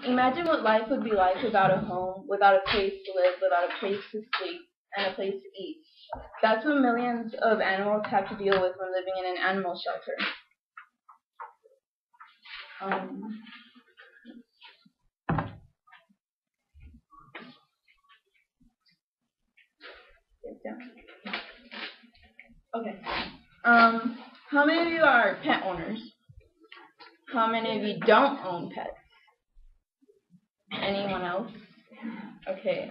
Imagine what life would be like without a home, without a place to live, without a place to sleep, and a place to eat. That's what millions of animals have to deal with when living in an animal shelter. Um, okay. How many of you are pet owners? How many of you don't own pets? Anyone else? Okay.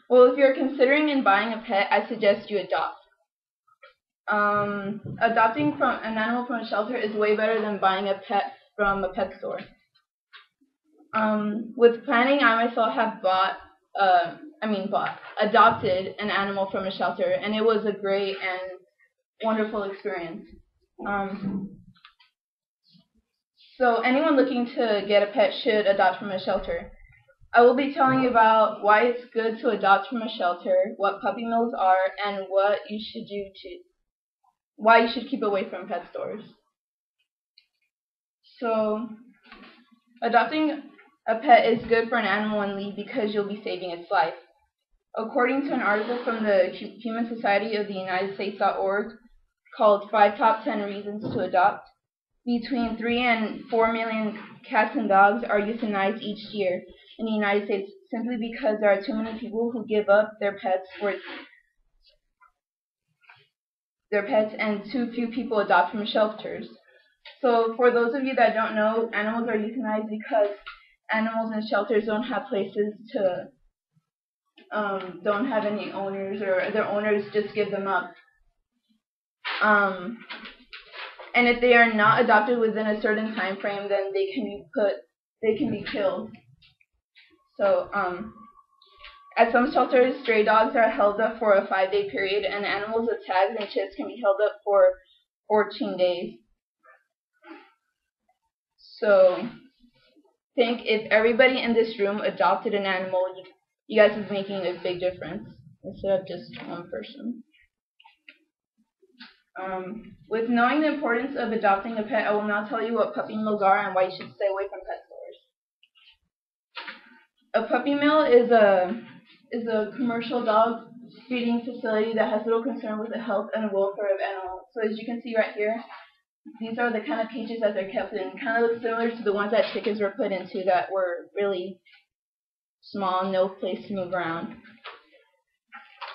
Well, if you're considering in buying a pet, I suggest you adopt. Adopting from an animal from a shelter is way better than buying a pet from a pet store. With planning, I myself have adopted an animal from a shelter, and it was a great and wonderful experience. So anyone looking to get a pet should adopt from a shelter. I will be telling you about why it's good to adopt from a shelter, what puppy mills are, and what you should do why you should keep away from pet stores. So, adopting a pet is good for an animal in need because you'll be saving its life. According to an article from the Human Society of the United States.org called 5 Top 10 Reasons to Adopt, between 3 and 4 million cats and dogs are euthanized each year in the United States simply because there are too many people who give up their pets and too few people adopt from shelters. So for those of you that don't know, animals are euthanized because animals in shelters don't have places to, don't have any owners, or their owners just give them up. And if they are not adopted within a certain time frame, then they can be killed. So at some shelters, stray dogs are held up for a 5-day period, and animals with tags and chips can be held up for 14 days. So think if everybody in this room adopted an animal, you guys would be making a big difference instead of just one person. With knowing the importance of adopting a pet, I will now tell you what puppy mills are and why you should stay away from pet stores. A puppy mill is a commercial dog breeding facility that has little concern with the health and welfare of animals. So as you can see right here, these are the kind of cages that they're kept in. Kind of look similar to the ones that chickens were put into that were really small, no place to move around.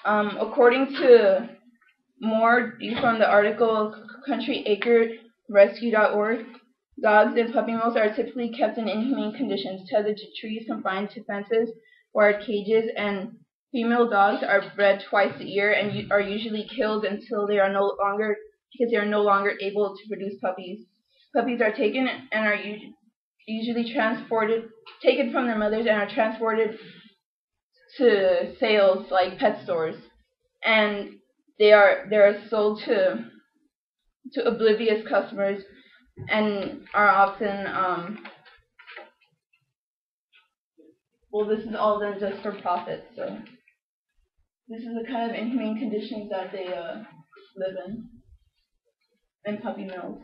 According to more from the article CountryAcreRescue.org, dogs in puppy mills are typically kept in inhumane conditions, tethered to trees, confined to fences, wired cages, and female dogs are bred twice a year and are usually killed until they are no longer able to produce puppies. Puppies are taken and are usually taken from their mothers and are transported to sales like pet stores, and they are sold to oblivious customers and are often this is all done just for profit. So this is the kind of inhumane conditions that they live in puppy mills.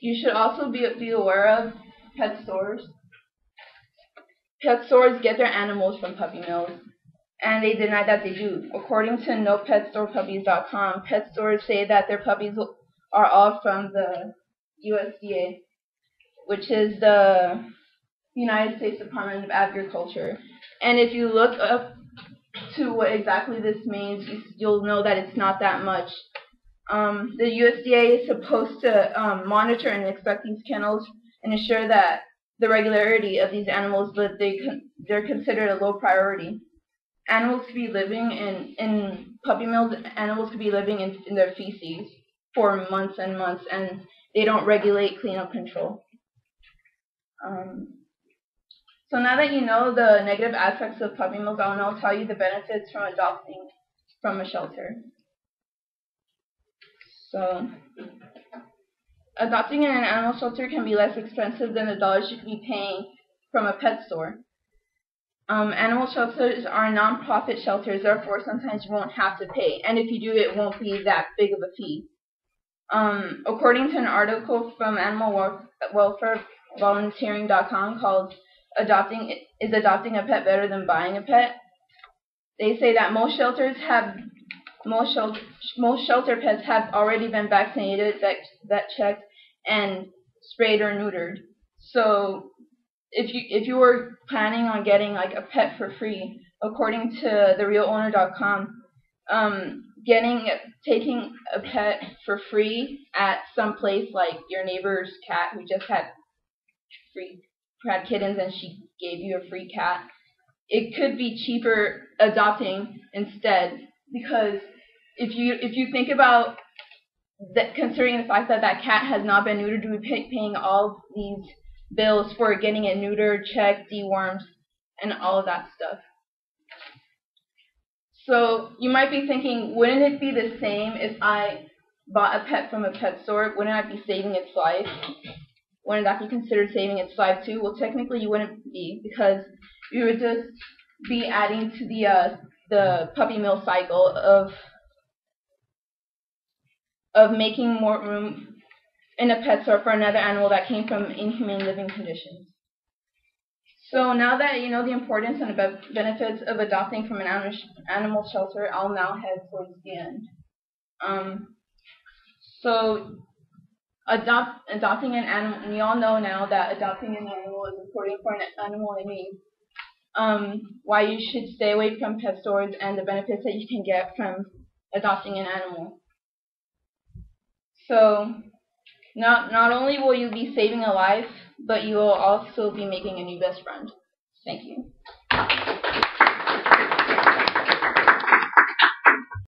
You should also be aware of pet stores. Pet stores get their animals from puppy mills, and they deny that they do. According to NoPetStorePuppies.com, pet stores say that their puppies are all from the USDA, which is the United States Department of Agriculture. And if you look up to what exactly this means, you'll know that it's not that much. The USDA is supposed to monitor and inspect these kennels and ensure that the regularity of these animals, but they're considered a low priority. Animals could be living in puppy mills. Animals could be living in their feces for months and months, and they don't regulate cleanup control. So now that you know the negative aspects of puppy mills, I will now tell you the benefits from adopting from a shelter. So, adopting in an animal shelter can be less expensive than the dollars you could be paying from a pet store. Animal shelters are non-profit shelters, therefore sometimes you won't have to pay, and if you do, it won't be that big of a fee. According to an article from Animal Welfare Volunteering.com called "Is Adopting a Pet Better Than Buying a Pet?" They say that most shelter pets have already been vaccinated, that checked, and sprayed or neutered. So if you were planning on getting like a pet for free, according to therealowner.com, taking a pet for free at some place like your neighbor's cat who just had kittens and she gave you a free cat, it could be cheaper adopting instead, because if you think about that, considering the fact that that cat has not been neutered, you'd be paying all these bills for getting it neutered, checked, dewormed, and all of that stuff. So you might be thinking, wouldn't it be the same if I bought a pet from a pet store? Wouldn't I be saving its life? Wouldn't that be considered saving its life too? Well, technically you wouldn't be, because you would just be adding to the puppy mill cycle of making more room in a pet store for another animal that came from inhumane living conditions. So now that you know the importance and the benefits of adopting from an animal shelter, I'll now head towards the end. So adopting an animal, and we all know now that adopting an animal is important for an animal in need. Why you should stay away from pet stores and the benefits that you can get from adopting an animal. So not only will you be saving a life, but you will also be making a new best friend. Thank you.